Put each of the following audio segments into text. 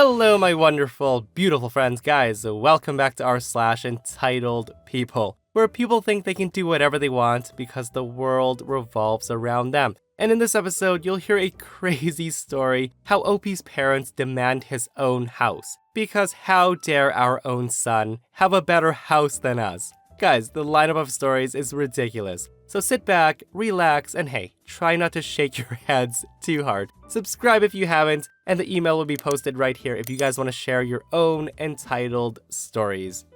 Hello, my wonderful, beautiful friends, guys. Welcome back to r/EntitledPeople, where people think they can do whatever they want because the world revolves around them. And in this episode, you'll hear a crazy story how OP's parents demand his own house. Because how dare our own son have a better house than us? Guys, the lineup of stories is ridiculous. So sit back, relax, and hey, try not to shake your heads too hard. Subscribe if you haven't, and the email will be posted right here if you guys want to share your own entitled stories.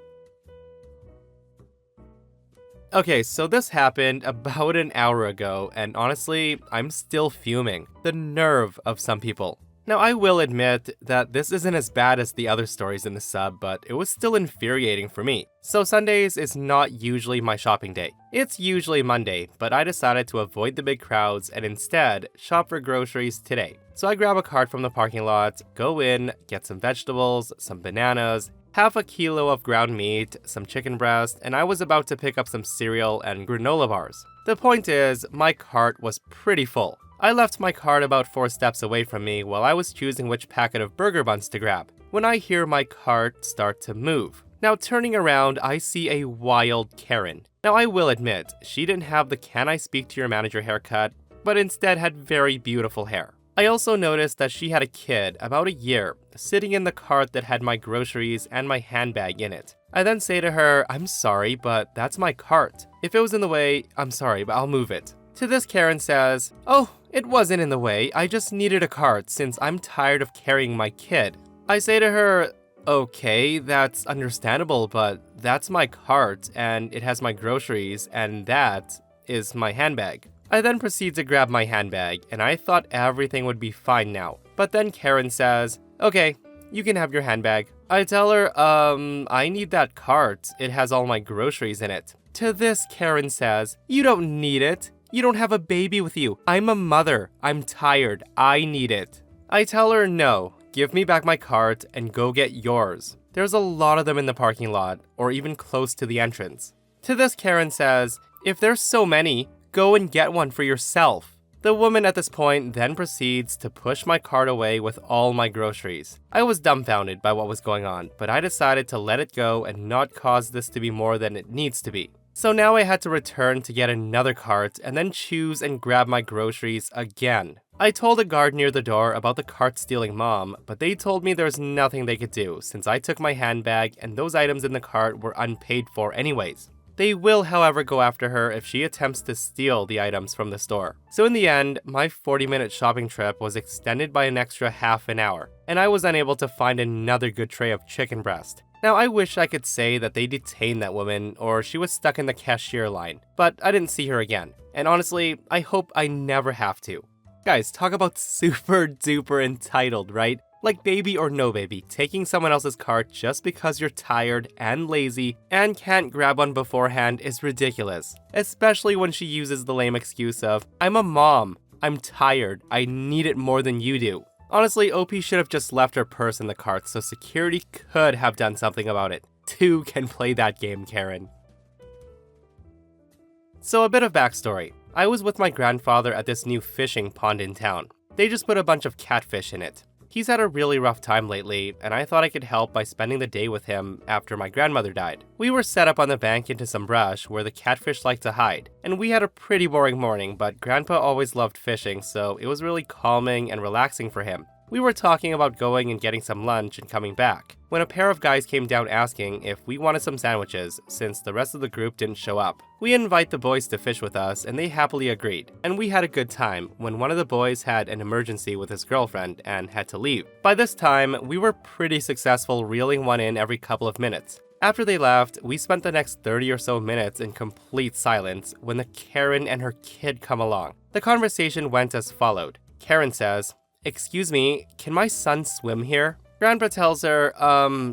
Okay, so this happened about an hour ago, and honestly, I'm still fuming. The nerve of some people. Now, I will admit that this isn't as bad as the other stories in the sub, but it was still infuriating for me. So Sundays is not usually my shopping day. It's usually Monday, but I decided to avoid the big crowds and instead shop for groceries today. So I grab a cart from the parking lot, go in, get some vegetables, some bananas, half a kilo of ground meat, some chicken breast, and I was about to pick up some cereal and granola bars. The point is, my cart was pretty full. I left my cart about 4 steps away from me while I was choosing which packet of burger buns to grab, when I hear my cart start to move. Now turning around, I see a wild Karen. Now I will admit, she didn't have the "can I speak to your manager" haircut, but instead had very beautiful hair. I also noticed that she had a kid, about a year, sitting in the cart that had my groceries and my handbag in it. I then say to her, "I'm sorry, but that's my cart. If it was in the way, I'm sorry, but I'll move it." To this, Karen says, "Oh, it wasn't in the way, I just needed a cart since I'm tired of carrying my kid." I say to her, "Okay, that's understandable, but that's my cart and it has my groceries and that is my handbag." I then proceed to grab my handbag and I thought everything would be fine now. But then Karen says, "Okay, you can have your handbag." I tell her, I need that cart. It has all my groceries in it." To this, Karen says, "You don't need it. You don't have a baby with you. I'm a mother. I'm tired. I need it." I tell her, "No, give me back my cart and go get yours. There's a lot of them in the parking lot or even close to the entrance." To this, Karen says, "If there's so many, go and get one for yourself." The woman at this point then proceeds to push my cart away with all my groceries. I was dumbfounded by what was going on, but I decided to let it go and not cause this to be more than it needs to be. So now I had to return to get another cart and then choose and grab my groceries again. I told a guard near the door about the cart stealing mom, but they told me there's nothing they could do since I took my handbag and those items in the cart were unpaid for anyways. They will, however, go after her if she attempts to steal the items from the store. So in the end, my 40-minute shopping trip was extended by an extra half an hour, and I was unable to find another good tray of chicken breast. Now, I wish I could say that they detained that woman or she was stuck in the cashier line, but I didn't see her again. And honestly, I hope I never have to. Guys, talk about super duper entitled, right? Like baby or no baby, taking someone else's cart just because you're tired and lazy and can't grab one beforehand is ridiculous. Especially when she uses the lame excuse of, "I'm a mom. I'm tired. I need it more than you do." Honestly, OP should have just left her purse in the cart so security could have done something about it. Two can play that game, Karen. So a bit of backstory. I was with my grandfather at this new fishing pond in town. They just put a bunch of catfish in it. He's had a really rough time lately, and I thought I could help by spending the day with him after my grandmother died. We were set up on the bank into some brush where the catfish like to hide, and we had a pretty boring morning, but Grandpa always loved fishing, so it was really calming and relaxing for him. We were talking about going and getting some lunch and coming back, when a pair of guys came down asking if we wanted some sandwiches, since the rest of the group didn't show up. We invite the boys to fish with us, and they happily agreed, and we had a good time when one of the boys had an emergency with his girlfriend and had to leave. By this time, we were pretty successful reeling one in every couple of minutes. After they left, we spent the next 30 or so minutes in complete silence when the Karen and her kid come along. The conversation went as followed. Karen says, "Excuse me, can my son swim here?" Grandpa tells her,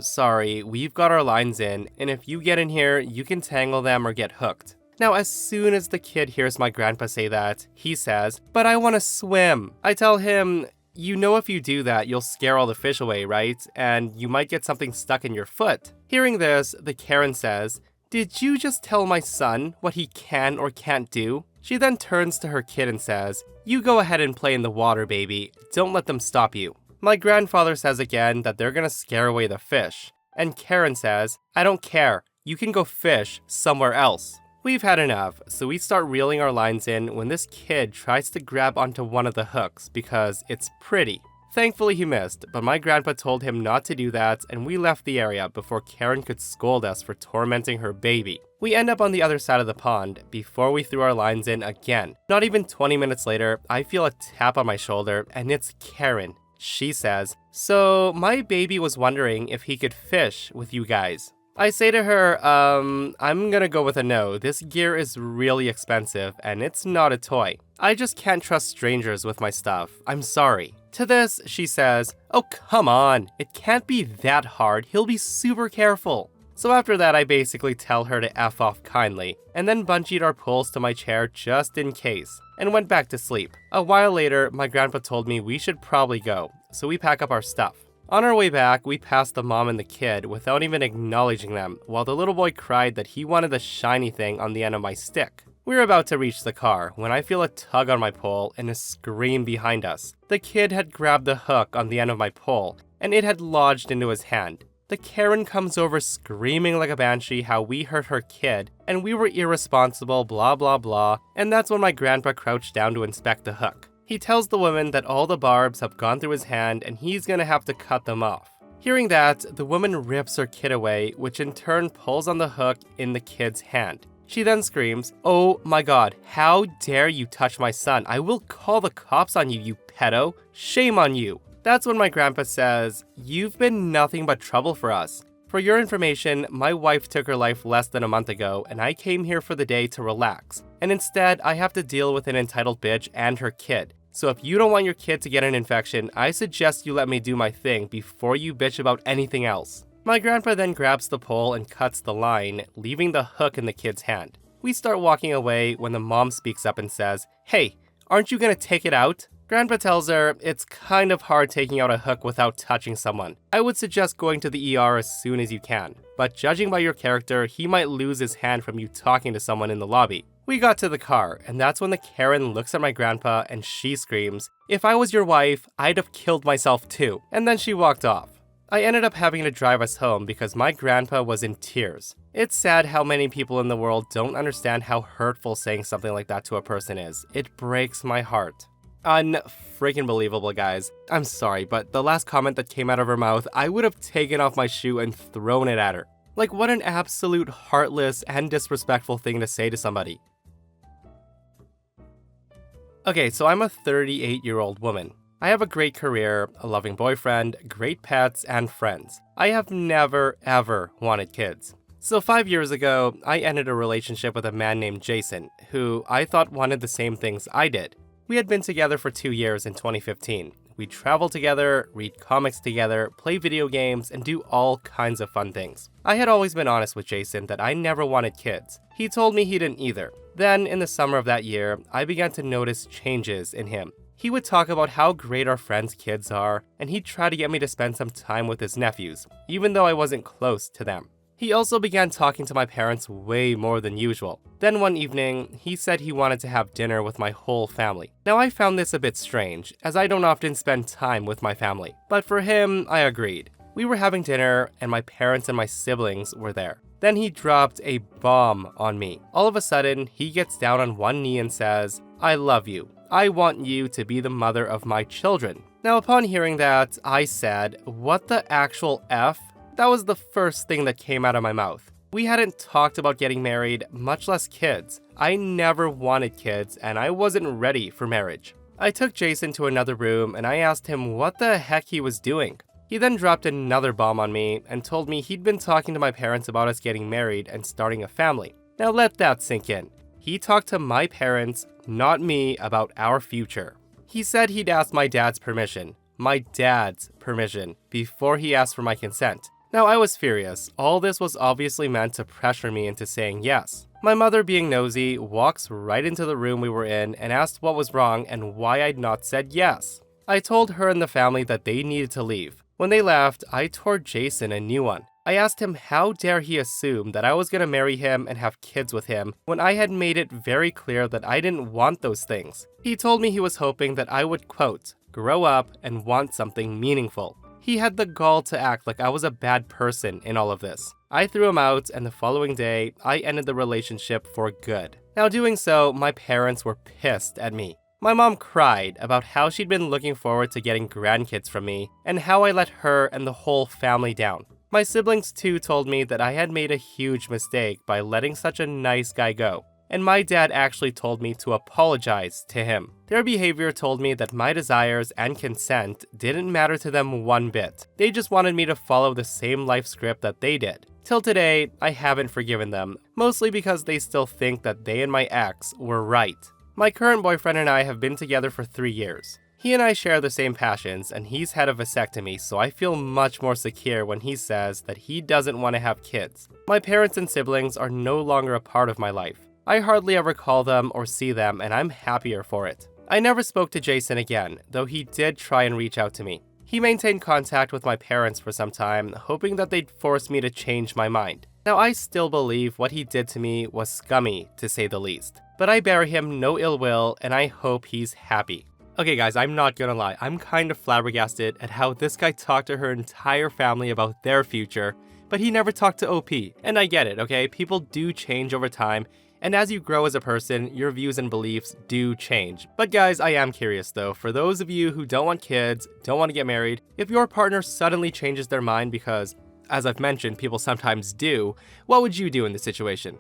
sorry, we've got our lines in, and if you get in here, you can tangle them or get hooked." Now, as soon as the kid hears my grandpa say that, he says, "But I want to swim." I tell him, "You know if you do that, you'll scare all the fish away, right? And you might get something stuck in your foot." Hearing this, the Karen says, "Did you just tell my son what he can or can't do?" She then turns to her kid and says, "You go ahead and play in the water, baby. Don't let them stop you." My grandfather says again that they're gonna scare away the fish. And Karen says, I don't care, you can go fish somewhere else. We've had enough, so we start reeling our lines in when this kid tries to grab onto one of the hooks because it's pretty. Thankfully he missed, but my grandpa told him not to do that and we left the area before Karen could scold us for tormenting her baby. We end up on the other side of the pond before we threw our lines in again. Not even 20 minutes later, I feel a tap on my shoulder and it's Karen. She says, so my baby was wondering if he could fish with you guys. I say to her, I'm gonna go with a no. This gear is really expensive and it's not a toy. I just can't trust strangers with my stuff. I'm sorry. To this, she says, oh come on, it can't be that hard. He'll be super careful. So after that, I basically tell her to F off kindly, and then bungeed our poles to my chair just in case, and went back to sleep. A while later, my grandpa told me we should probably go, so we pack up our stuff. On our way back, we passed the mom and the kid without even acknowledging them, while the little boy cried that he wanted the shiny thing on the end of my stick. We were about to reach the car when I feel a tug on my pole and a scream behind us. The kid had grabbed the hook on the end of my pole, and it had lodged into his hand. The Karen comes over screaming like a banshee how we hurt her kid, and we were irresponsible, blah blah blah, and that's when my grandpa crouched down to inspect the hook. He tells the woman that all the barbs have gone through his hand and he's gonna have to cut them off. Hearing that, the woman rips her kid away, which in turn pulls on the hook in the kid's hand. She then screams, oh my god, how dare you touch my son? I will call the cops on you, you pedo. Shame on you. That's when my grandpa says, you've been nothing but trouble for us. For your information, my wife took her life less than a month ago, and I came here for the day to relax. And instead, I have to deal with an entitled bitch and her kid. So if you don't want your kid to get an infection, I suggest you let me do my thing before you bitch about anything else. My grandpa then grabs the pole and cuts the line, leaving the hook in the kid's hand. We start walking away when the mom speaks up and says, hey, aren't you gonna take it out? Grandpa tells her it's kind of hard taking out a hook without touching someone. I would suggest going to the ER as soon as you can, but judging by your character, he might lose his hand from you talking to someone in the lobby. We got to the car, and that's when the Karen looks at my grandpa and she screams, if I was your wife, I'd have killed myself too, and then she walked off. I ended up having to drive us home because my grandpa was in tears. It's sad how many people in the world don't understand how hurtful saying something like that to a person is. It breaks my heart. Unfreaking believable, guys. I'm sorry, but the last comment that came out of her mouth, I would have taken off my shoe and thrown it at her. Like, what an absolute heartless and disrespectful thing to say to somebody. Okay, so I'm a 38-year-old woman. I have a great career, a loving boyfriend, great pets, and friends. I have never, ever wanted kids. So 5 years ago, I ended a relationship with a man named Jason, who I thought wanted the same things I did. We had been together for 2 years in 2015. We travel together, read comics together, play video games, and do all kinds of fun things. I had always been honest with Jason that I never wanted kids. He told me he didn't either. Then, in the summer of that year, I began to notice changes in him. He would talk about how great our friends' kids are, and he'd try to get me to spend some time with his nephews, even though I wasn't close to them. He also began talking to my parents way more than usual. Then one evening, he said he wanted to have dinner with my whole family. Now I found this a bit strange, as I don't often spend time with my family. But for him, I agreed. We were having dinner, and my parents and my siblings were there. Then he dropped a bomb on me. All of a sudden, he gets down on one knee and says, I love you. I want you to be the mother of my children. Now upon hearing that, I said, what the actual F? That was the first thing that came out of my mouth. We hadn't talked about getting married, much less kids. I never wanted kids, and I wasn't ready for marriage. I took Jason to another room, and I asked him what the heck he was doing. He then dropped another bomb on me and told me he'd been talking to my parents about us getting married and starting a family. Now let that sink in. He talked to my parents, not me, about our future. He said he'd asked my dad's permission, before he asked for my consent. Now I was furious. All this was obviously meant to pressure me into saying yes. My mother, being nosy, walks right into the room we were in and asked what was wrong and why I'd not said yes. I told her and the family that they needed to leave. When they left, I tore Jason a new one. I asked him how dare he assume that I was gonna marry him and have kids with him when I had made it very clear that I didn't want those things. He told me he was hoping that I would, quote, grow up, and want something meaningful. He had the gall to act like I was a bad person in all of this. I threw him out, and the following day, I ended the relationship for good. Now doing so, my parents were pissed at me. My mom cried about how she'd been looking forward to getting grandkids from me, and how I let her and the whole family down. My siblings too told me that I had made a huge mistake by letting such a nice guy go. And my dad actually told me to apologize to him. Their behavior told me that my desires and consent didn't matter to them one bit. They just wanted me to follow the same life script that they did. Till today, I haven't forgiven them, mostly because they still think that they and my ex were right. My current boyfriend and I have been together for 3 years. He and I share the same passions, and he's had a vasectomy, so I feel much more secure when he says that he doesn't want to have kids. My parents and siblings are no longer a part of my life. I hardly ever call them or see them, and I'm happier for it. I never spoke to Jason again, though he did try and reach out to me. He maintained contact with my parents for some time, hoping that they'd force me to change my mind. Now, I still believe what he did to me was scummy, to say the least. But I bear him no ill will, and I hope he's happy. Okay guys, I'm not gonna lie, I'm kind of flabbergasted at how this guy talked to her entire family about their future, but he never talked to OP. And I get it, okay? People do change over time, and as you grow as a person, your views and beliefs do change. But guys, I am curious though, for those of you who don't want kids, don't want to get married, if your partner suddenly changes their mind because, as I've mentioned, people sometimes do, what would you do in this situation?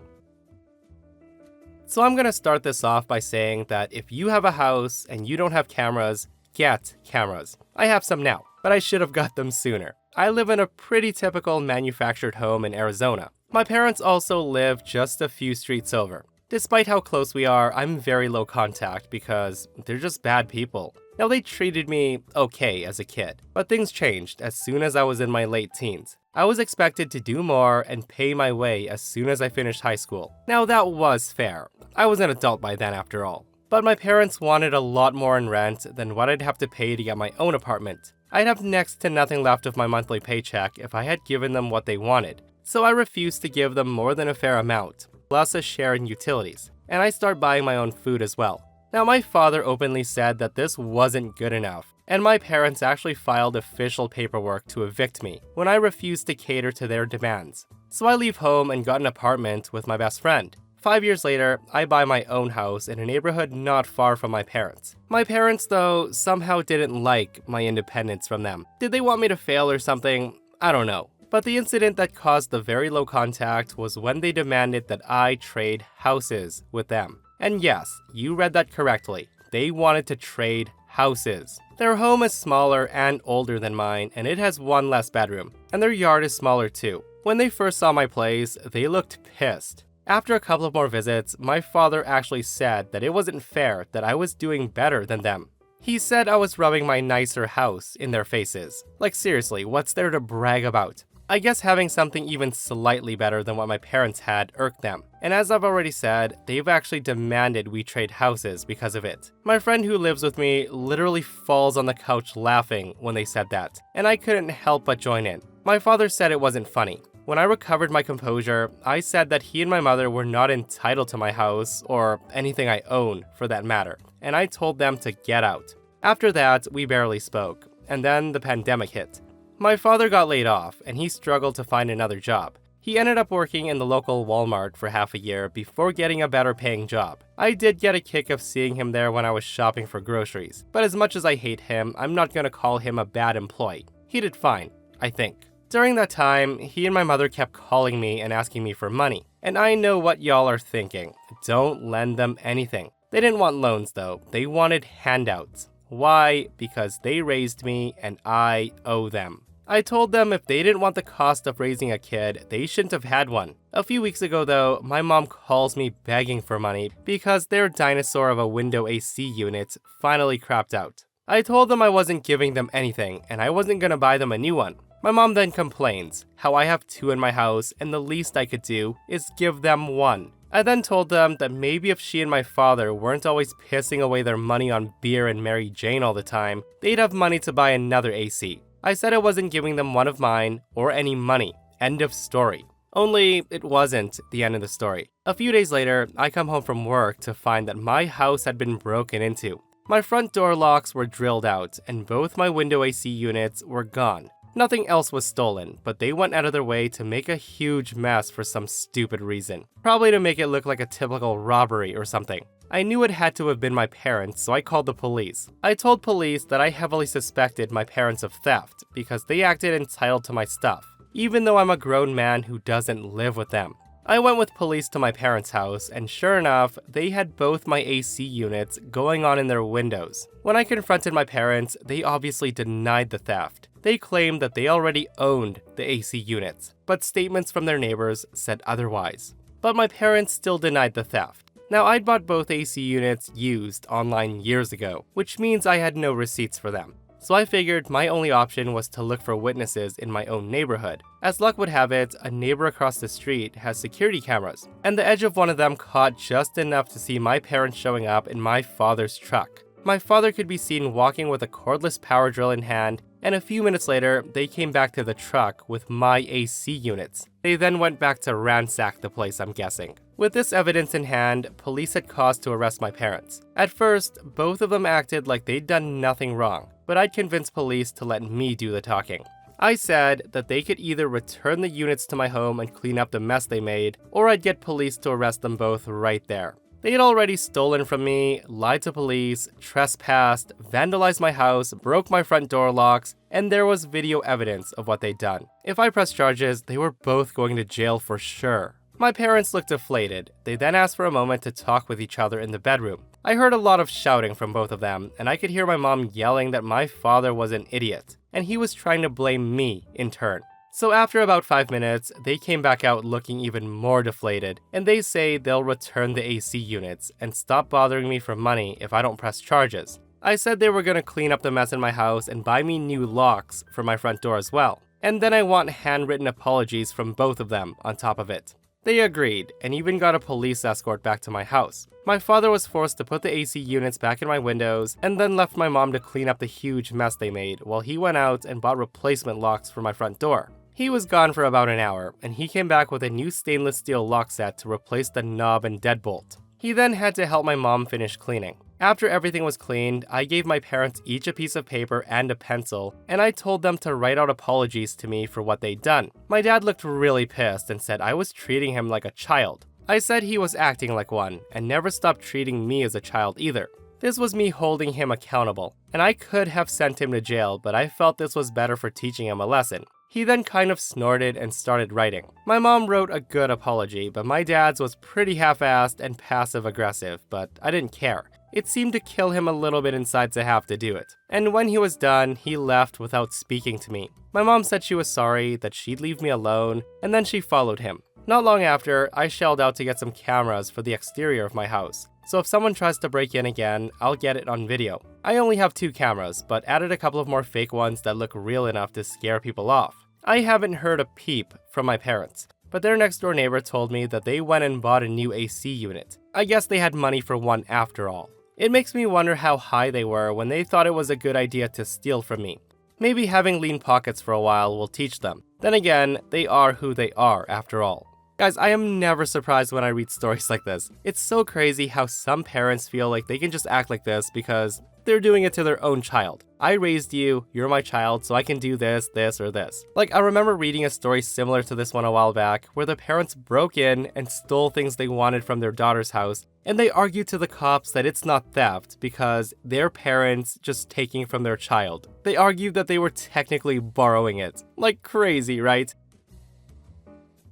So I'm gonna start this off by saying that if you have a house and you don't have cameras, get cameras. I have some now, but I should have got them sooner. I live in a pretty typical manufactured home in Arizona. My parents also live just a few streets over. Despite how close we are, I'm very low contact because they're just bad people. Now, they treated me okay as a kid, but things changed as soon as I was in my late teens. I was expected to do more and pay my way as soon as I finished high school. Now, that was fair. I was an adult by then after all. But my parents wanted a lot more in rent than what I'd have to pay to get my own apartment. I'd have next to nothing left of my monthly paycheck if I had given them what they wanted. So I refused to give them more than a fair amount, plus a share in utilities. And I started buying my own food as well. Now, my father openly said that this wasn't good enough, and my parents actually filed official paperwork to evict me when I refused to cater to their demands. So I leave home and got an apartment with my best friend. 5 years later, I buy my own house in a neighborhood not far from my parents. My parents, though, somehow didn't like my independence from them. Did they want me to fail or something? I don't know. But the incident that caused the very low contact was when they demanded that I trade houses with them. And yes, you read that correctly. They wanted to trade houses. Their home is smaller and older than mine, and it has one less bedroom. And their yard is smaller too. When they first saw my place, they looked pissed. After a couple of more visits, my father actually said that it wasn't fair that I was doing better than them. He said I was rubbing my nicer house in their faces. Like seriously, what's there to brag about? I guess having something even slightly better than what my parents had irked them. And as I've already said, they've actually demanded we trade houses because of it. My friend who lives with me literally falls on the couch laughing when they said that, and I couldn't help but join in. My father said it wasn't funny. When I recovered my composure, I said that he and my mother were not entitled to my house, or anything I own for that matter, and I told them to get out. After that, we barely spoke, and then the pandemic hit. My father got laid off, and he struggled to find another job. He ended up working in the local Walmart for half a year before getting a better paying job. I did get a kick of seeing him there when I was shopping for groceries, but as much as I hate him, I'm not gonna call him a bad employee. He did fine, I think. During that time, he and my mother kept calling me and asking me for money. And I know what y'all are thinking. Don't lend them anything. They didn't want loans though, they wanted handouts. Why? Because they raised me and I owe them. I told them if they didn't want the cost of raising a kid, they shouldn't have had one. A few weeks ago though, my mom calls me begging for money because their dinosaur of a window AC unit finally crapped out. I told them I wasn't giving them anything and I wasn't gonna buy them a new one. My mom then complains how I have 2 in my house and the least I could do is give them 1. I then told them that maybe if she and my father weren't always pissing away their money on beer and Mary Jane all the time, they'd have money to buy another AC. I said I wasn't giving them one of mine or any money. End of story. Only it wasn't the end of the story. A few days later, I come home from work to find that my house had been broken into. My front door locks were drilled out, and both my window AC units were gone. Nothing else was stolen, but they went out of their way to make a huge mess for some stupid reason. Probably to make it look like a typical robbery or something. I knew it had to have been my parents, so I called the police. I told police that I heavily suspected my parents of theft because they acted entitled to my stuff, even though I'm a grown man who doesn't live with them. I went with police to my parents' house, and sure enough, they had both my AC units going on in their windows. When I confronted my parents, they obviously denied the theft. They claimed that they already owned the AC units, but statements from their neighbors said otherwise. But my parents still denied the theft. Now, I'd bought both AC units used online years ago, which means I had no receipts for them. So I figured my only option was to look for witnesses in my own neighborhood. As luck would have it, a neighbor across the street has security cameras, and the edge of one of them caught just enough to see my parents showing up in my father's truck. My father could be seen walking with a cordless power drill in hand, and a few minutes later, they came back to the truck with my AC units. They then went back to ransack the place, I'm guessing. With this evidence in hand, police had cause to arrest my parents. At first, both of them acted like they'd done nothing wrong, but I'd convinced police to let me do the talking. I said that they could either return the units to my home and clean up the mess they made, or I'd get police to arrest them both right there. They had already stolen from me, lied to police, trespassed, vandalized my house, broke my front door locks, and there was video evidence of what they'd done. If I pressed charges, they were both going to jail for sure. My parents looked deflated. They then asked for a moment to talk with each other in the bedroom. I heard a lot of shouting from both of them, and I could hear my mom yelling that my father was an idiot, and he was trying to blame me in turn. So after about 5 minutes, they came back out looking even more deflated, and they say they'll return the AC units and stop bothering me for money if I don't press charges. I said they were going to clean up the mess in my house and buy me new locks for my front door as well. And then I want handwritten apologies from both of them on top of it. They agreed, and even got a police escort back to my house. My father was forced to put the AC units back in my windows, and then left my mom to clean up the huge mess they made while he went out and bought replacement locks for my front door. He was gone for about an hour, and he came back with a new stainless steel lock set to replace the knob and deadbolt. He then had to help my mom finish cleaning. After everything was cleaned, I gave my parents each a piece of paper and a pencil, and I told them to write out apologies to me for what they'd done. My dad looked really pissed and said I was treating him like a child. I said he was acting like one, and never stopped treating me as a child either. This was me holding him accountable, and I could have sent him to jail, but I felt this was better for teaching him a lesson. He then kind of snorted and started writing. My mom wrote a good apology, but my dad's was pretty half-assed and passive-aggressive, but I didn't care. It seemed to kill him a little bit inside to have to do it. And when he was done, he left without speaking to me. My mom said she was sorry, that she'd leave me alone, and then she followed him. Not long after, I shelled out to get some cameras for the exterior of my house. So if someone tries to break in again, I'll get it on video. I only have 2 cameras, but added a couple of more fake ones that look real enough to scare people off. I haven't heard a peep from my parents, but their next door neighbor told me that they went and bought a new AC unit. I guess they had money for one after all. It makes me wonder how high they were when they thought it was a good idea to steal from me. Maybe having lean pockets for a while will teach them. Then again, they are who they are after all. Guys, I am never surprised when I read stories like this. It's so crazy how some parents feel like they can just act like this because they're doing it to their own child. I raised you, you're my child, so I can do this, this, or this. Like, I remember reading a story similar to this one a while back, where the parents broke in and stole things they wanted from their daughter's house, and they argued to the cops that it's not theft because their parents just taking from their child. They argued that they were technically borrowing it. Like crazy, right?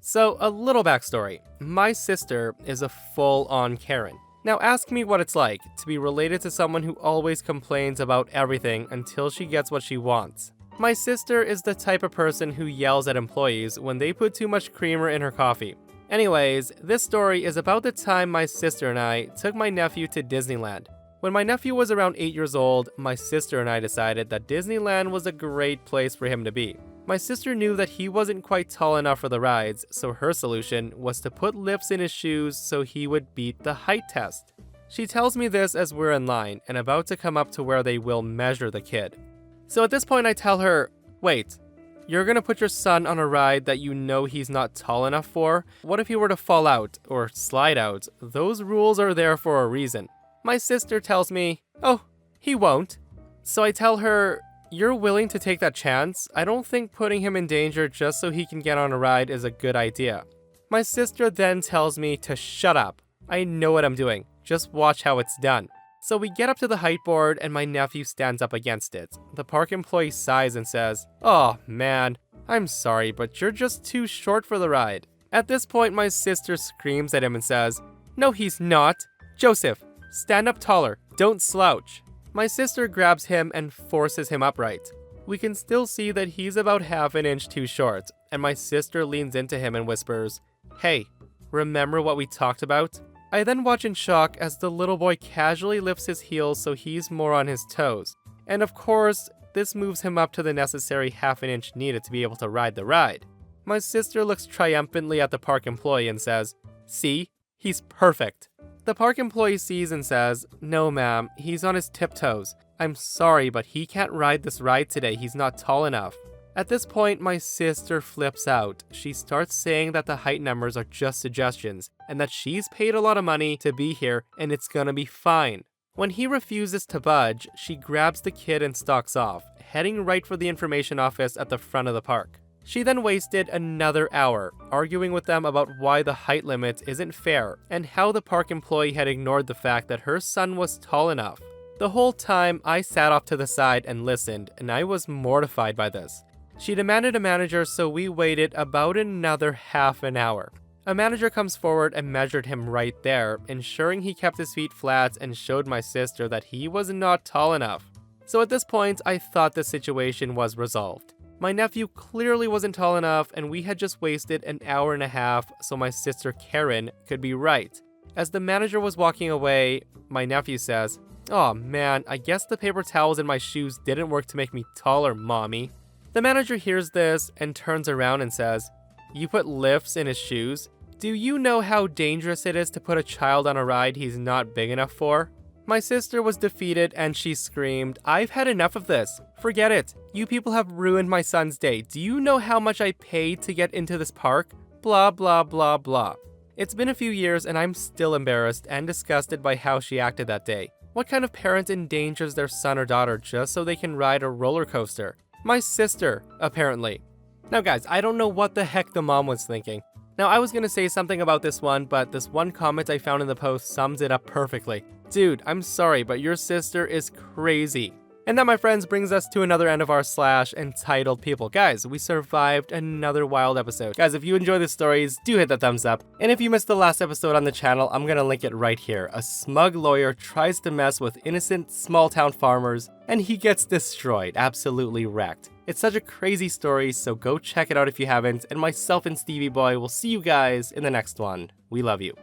So, a little backstory. My sister is a full-on Karen. Now ask me what it's like to be related to someone who always complains about everything until she gets what she wants. My sister is the type of person who yells at employees when they put too much creamer in her coffee. Anyways, this story is about the time my sister and I took my nephew to Disneyland. When my nephew was around 8 years old, my sister and I decided that Disneyland was a great place for him to be. My sister knew that he wasn't quite tall enough for the rides, so her solution was to put lifts in his shoes so he would beat the height test. She tells me this as we're in line and about to come up to where they will measure the kid. So at this point I tell her, wait, you're gonna put your son on a ride that you know he's not tall enough for? What if he were to fall out or slide out? Those rules are there for a reason. My sister tells me, oh, He won't. So I tell her, you're willing to take that chance? I don't think putting him in danger just so he can get on a ride is a good idea. My sister then tells me to shut up. I know what I'm doing. Just watch how it's done. So we get up to the height board and my nephew stands up against it. The park employee sighs and says, "Oh man, I'm sorry, but you're just too short for the ride." At this point, my sister screams at him and says, "No, he's not. Joseph, stand up taller. Don't slouch." My sister grabs him and forces him upright. We can still see that he's about half an inch too short, and my sister leans into him and whispers, "Hey, remember what we talked about?" I then watch in shock as the little boy casually lifts his heels so he's more on his toes. And of course, this moves him up to the necessary half an inch needed to be able to ride the ride. My sister looks triumphantly at the park employee and says, "See? He's perfect." The park employee sees and says, "No ma'am, he's on his tiptoes. I'm sorry, but he can't ride this ride today. He's not tall enough." At this point, my sister flips out. She starts saying that the height numbers are just suggestions, and that she's paid a lot of money to be here, and it's gonna be fine. When he refuses to budge, she grabs the kid and stalks off, heading right for the information office at the front of the park. She then wasted another hour, arguing with them about why the height limit isn't fair, and how the park employee had ignored the fact that her son was tall enough. The whole time, I sat off to the side and listened, and I was mortified by this. She demanded a manager, so we waited about another half an hour. A manager comes forward and measured him right there, ensuring he kept his feet flat and showed my sister that he was not tall enough. So at this point, I thought the situation was resolved. My nephew clearly wasn't tall enough, and we had just wasted an hour and a half so my sister Karen could be right. As the manager was walking away, my nephew says, "Oh man, I guess the paper towels in my shoes didn't work to make me taller, mommy." The manager hears this and turns around and says, "You put lifts in his shoes? Do you know how dangerous it is to put a child on a ride he's not big enough for?" My sister was defeated and she screamed, "I've had enough of this. Forget it. You people have ruined my son's day. Do you know how much I paid to get into this park? Blah, blah, blah, blah." It's been a few years and I'm still embarrassed and disgusted by how she acted that day. What kind of parent endangers their son or daughter just so they can ride a roller coaster? My sister, apparently. Now guys, I don't know what the heck the mom was thinking. Now I was gonna say something about this one, but this one comment I found in the post sums it up perfectly. Dude, I'm sorry, but your sister is crazy. And that, my friends, brings us to another end of our slash entitled people. Guys, we survived another wild episode. Guys, if you enjoy the stories, do hit that thumbs up. And if you missed the last episode on the channel, I'm gonna link it right here. A smug lawyer tries to mess with innocent small town farmers, and he gets destroyed, absolutely wrecked. It's such a crazy story, so go check it out if you haven't. And myself and Stevie Boy will see you guys in the next one. We love you.